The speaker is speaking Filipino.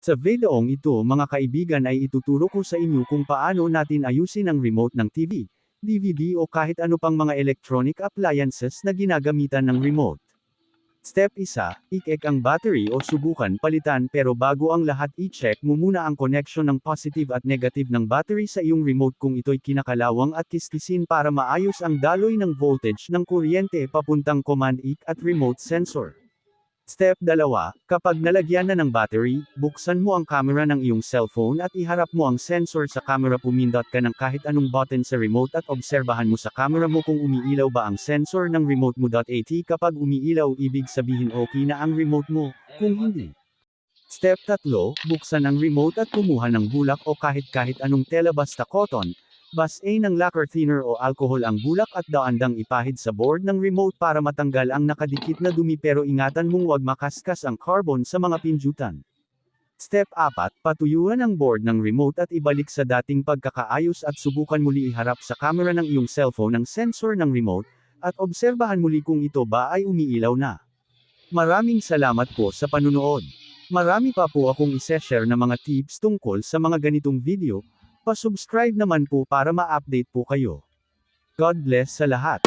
Sa videong ito mga kaibigan ay ituturo ko sa inyo kung paano natin ayusin ang remote ng TV, DVD o kahit ano pang mga electronic appliances na ginagamitan ng remote. Step 1, i-check ang battery o subukan palitan pero bago ang lahat i-check mo muna ang connection ng positive at negative ng battery sa iyong remote kung ito'y kinakalawang at kiskisin para maayos ang daloy ng voltage ng kuryente papuntang command IC at remote sensor. Step 2, kapag nalagyan na ng battery, buksan mo ang camera ng iyong cellphone at iharap mo ang sensor sa camera pumindot ka ng kahit anong button sa remote at obserbahan mo sa camera mo kung umiilaw ba ang sensor ng remote mo. At kapag umiilaw ibig sabihin okay na ang remote mo, kung hindi. Step 3, buksan ang remote at kumuha ng bulak o kahit anong tela basta cotton, base ng lacquer thinner o alcohol ang bulak at daandang ipahid sa board ng remote para matanggal ang nakadikit na dumi pero ingatan mong huwag makaskas ang carbon sa mga pindutan. Step 4, patuyuan ang board ng remote at ibalik sa dating pagkakaayos at subukan muli iharap sa camera ng iyong cellphone ang sensor ng remote, at obserbahan muli kung ito ba ay umiilaw na. Maraming salamat po sa panunood. Marami pa po akong ise-share na mga tips tungkol sa mga ganitong video. Pa-subscribe naman po para ma-update po kayo. God bless sa lahat.